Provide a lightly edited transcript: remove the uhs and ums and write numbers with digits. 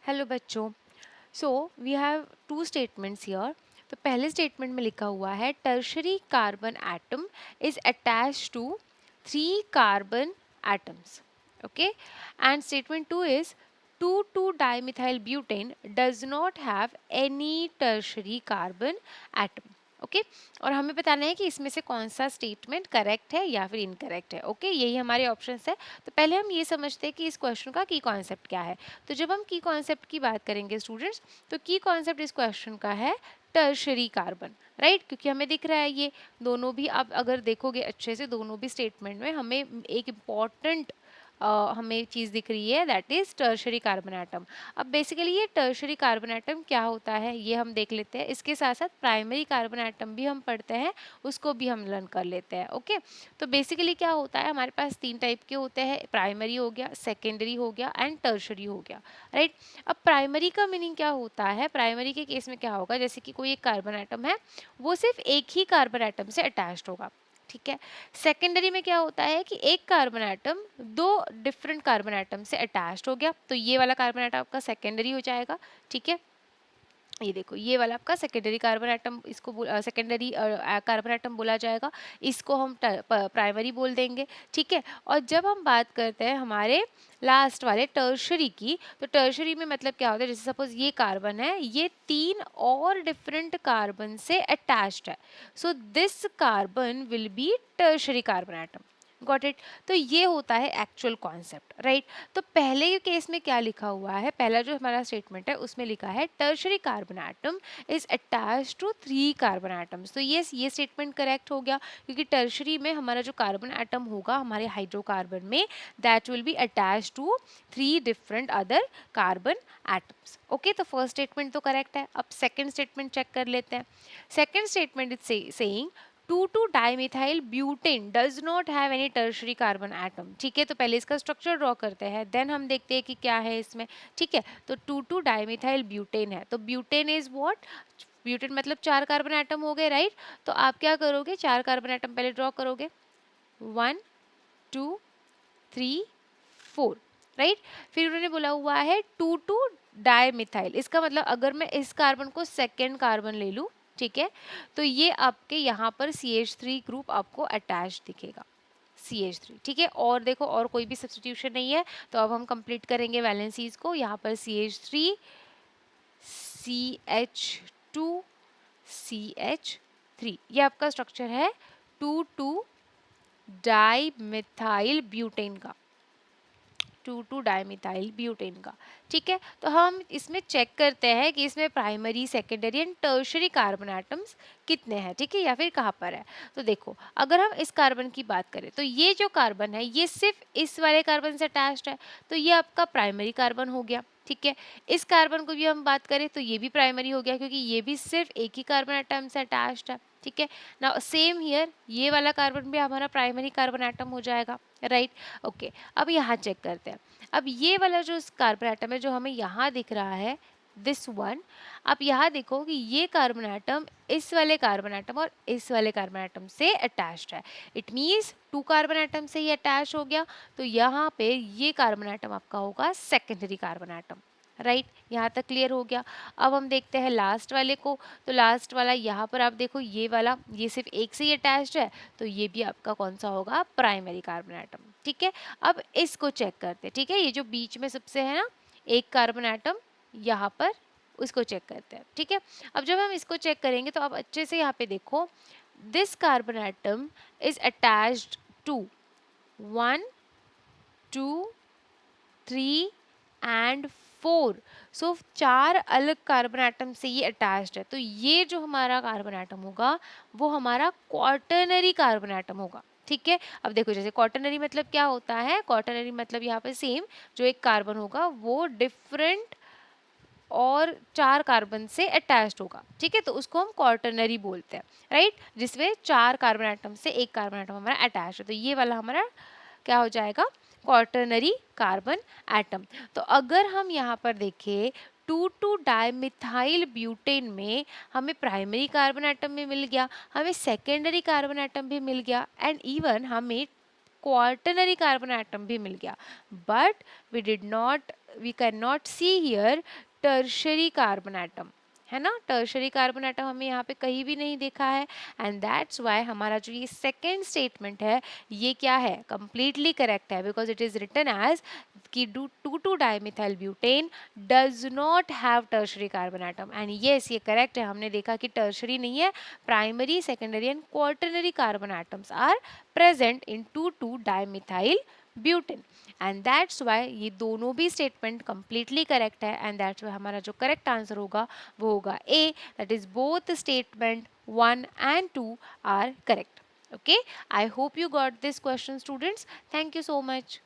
Hello बच्चों। So we have two statements here. तो पहले स्टेटमेंट में लिखा हुआ है tertiary carbon atom is attached to 3 carbon atoms. Okay. And statement 2 is 2,2-dimethyl butane does not have any tertiary carbon atom. Okay. और हमें बताना है कि इसमें से कौन सा स्टेटमेंट करेक्ट है या फिर इनकरेक्ट है. ओके, यही हमारे ऑप्शंस है. तो पहले हम ये समझते हैं कि इस क्वेश्चन का की कॉन्सेप्ट क्या है. तो जब हम की कॉन्सेप्ट की बात करेंगे स्टूडेंट्स, तो की कॉन्सेप्ट इस क्वेश्चन का है टर्शरी कार्बन. राइट, क्योंकि हमें दिख रहा है ये दोनों भी, आप अगर देखोगे अच्छे से दोनों भी स्टेटमेंट में हमें एक इम्पॉर्टेंट हमें चीज़ दिख रही है, that is tertiary carbon atom. अब बेसिकली ये टर्शरी कार्बन एटम क्या होता है ये हम देख लेते हैं. इसके साथ साथ प्राइमरी कार्बन एटम भी हम पढ़ते हैं, उसको भी हम लर्न कर लेते हैं. ओके. तो बेसिकली क्या होता है, हमारे पास 3 टाइप के होते हैं. प्राइमरी हो गया, सेकेंडरी हो गया एंड टर्शरी हो गया. राइट. अब प्राइमरी का मीनिंग क्या होता है, प्राइमरी के केस में क्या होगा, जैसे कि कोई एक कार्बन एटम है, वो सिर्फ एक ही कार्बन एटम से अटैच्ड होगा. ठीक है. सेकेंडरी में क्या होता है कि एक carbon atom 2 different carbon atom से अटैच्ड हो गया, तो ये वाला कार्बन एटम आपका सेकेंडरी हो जाएगा. ठीक है. ये देखो, ये वाला आपका सेकेंडरी कार्बन एटम, इसको सेकेंडरी कार्बन एटम बोला जाएगा. इसको हम प्राइमरी बोल देंगे. ठीक है. और जब हम बात करते हैं हमारे लास्ट वाले टर्शरी की, तो टर्शरी में मतलब क्या होता है, जैसे सपोज ये कार्बन है, ये 3 और डिफरेंट कार्बन से अटैच्ड है. So this carbon will be tertiary carbon atom. Got it. तो ये होता है एक्चुअल कॉन्सेप्ट. राइट. तो पहले के केस में क्या लिखा हुआ है, पहला जो हमारा स्टेटमेंट है उसमें लिखा है tertiary carbon atom is attached to 3 carbon atoms. तो ये स्टेटमेंट करेक्ट हो गया, क्योंकि टर्शरी में हमारा जो कार्बन एटम होगा हमारे हाइड्रोकार्बन में, that will be attached to 3 different other carbon atoms. Okay. तो फर्स्ट स्टेटमेंट तो करेक्ट है. अब सेकेंड स्टेटमेंट चेक कर लेते हैं. Second statement is saying 2,2-dimethyl butane does not have any tertiary carbon atom. ठीक है. तो पहले इसका स्ट्रक्चर ड्रॉ करते हैं, देन हम देखते हैं कि क्या है इसमें. ठीक है. तो 2,2-dimethyl butane है, तो ब्यूटेन इज व्हाट, ब्यूटेन मतलब 4 कार्बन एटम हो गए. राइट. तो आप क्या करोगे, 4 कार्बन एटम पहले ड्रॉ करोगे, 1, 2, 3, 4. राइट. फिर उन्होंने बोला हुआ है 2,2-डाइमिथाइल. इसका मतलब अगर मैं इस कार्बन को सेकेंड कार्बन ले लूँ, ठीक है, तो ये आपके यहाँ पर CH3 ग्रुप आपको अटैच दिखेगा, CH3. ठीक है. और देखो, और कोई भी सब्स्टिट्यूशन नहीं है, तो अब हम कंप्लीट करेंगे वैलेंसीज को. यहाँ पर CH3, CH2, CH3, ये आपका स्ट्रक्चर है 2,2-डाइमिथाइल ब्यूटेन का, 2,2-डाइमिथाइल ब्यूटेन का. ठीक है. तो हम इसमें चेक करते हैं कि इसमें primary, secondary and tertiary carbon atoms कितने हैं. ठीक है, या फिर कहाँ पर है. तो देखो, अगर हम इस कार्बन की बात करें, तो ये जो कार्बन है ये सिर्फ इस वाले कार्बन से अटैच्ड है, तो ये आपका प्राइमरी कार्बन हो गया. ठीक है. इस कार्बन को भी हम बात करें तो ये भी प्राइमरी हो गया, क्योंकि ये भी सिर्फ एक ही कार्बन एटम से अटैच्ड है. ठीक है. नाउ सेम हियर, ये वाला कार्बन भी हमारा प्राइमरी कार्बन एटम हो जाएगा. राइट. ओके. अब यहाँ चेक करते हैं. अब ये वाला जो कार्बन एटम है जो हमें यहाँ दिख रहा है, दिस वन, आप यहाँ देखो कि ये कार्बन एटम इस वाले कार्बन एटम और इस वाले कार्बन एटम से अटैच्ड है. इट मीन्स 2 कार्बन एटम से ये अटैच हो गया, तो यहाँ पे ये कार्बन एटम आपका होगा सेकेंडरी कार्बन एटम. राइट. यहाँ तक क्लियर हो गया. अब हम देखते हैं लास्ट वाले को. तो लास्ट वाला यहाँ पर आप देखो, ये वाला ये सिर्फ एक से ही अटैच्ड है, तो ये भी आपका कौन सा होगा, प्राइमरी कार्बन एटम. ठीक है. अब इसको चेक करते हैं. ठीक है. ये जो बीच में सबसे है ना एक कार्बन एटम, यहाँ पर उसको चेक करते हैं. ठीक है. अब जब हम इसको चेक करेंगे तो आप अच्छे से यहाँ पे देखो, this carbon atom is attached to 1, 2, 3 and 4. So 4 अलग कार्बन एटम से ये अटैच्ड है, तो ये जो हमारा कार्बन एटम होगा वो हमारा क्वार्टरनरी कार्बन एटम होगा. ठीक है. अब देखो, जैसे क्वार्टरनरी मतलब क्या होता है, क्वार्टरनरी मतलब यहाँ पे सेम जो एक कार्बन होगा वो डिफरेंट और 4 कार्बन से अटैच्ड होगा. ठीक है. तो उसको हम क्वार्टरनरी बोलते हैं. राइट. जिसमें 4 कार्बन एटम से एक कार्बन एटम हमारा अटैच है, तो ये वाला हमारा क्या हो जाएगा, क्वार्टरनरी कार्बन एटम. तो अगर हम यहाँ पर देखें 2,2-डाइमिथाइल ब्यूटेन में हमें प्राइमरी कार्बन एटम भी मिल गया, हमें सेकेंडरी कार्बन एटम भी मिल गया, एंड इवन हमें क्वार्टरनरी कार्बन एटम भी मिल गया, but we did not we cannot see here tertiary carbon atom, है ना, टर्शरी कार्बन एटम हमें यहाँ पे कहीं भी नहीं देखा है, एंड दैट्स वाई हमारा जो ये सेकेंड स्टेटमेंट है ये क्या है, कंप्लीटली करेक्ट है, because it is written as कि 2,2 dimethyl butane does not have tertiary carbon atom, and yes ये करेक्ट है, हमने देखा कि टर्शरी नहीं है, primary, secondary and quaternary carbon atoms are present in 2,2 dimethyl butane, and that's why ये दोनों भी स्टेटमेंट कंप्लीटली करेक्ट है, एंड दैट्स वाई हमारा जो करेक्ट आंसर होगा वो होगा A, that is both statement 1 and 2 are correct. Okay, I hope you got this question, students. Thank you so much.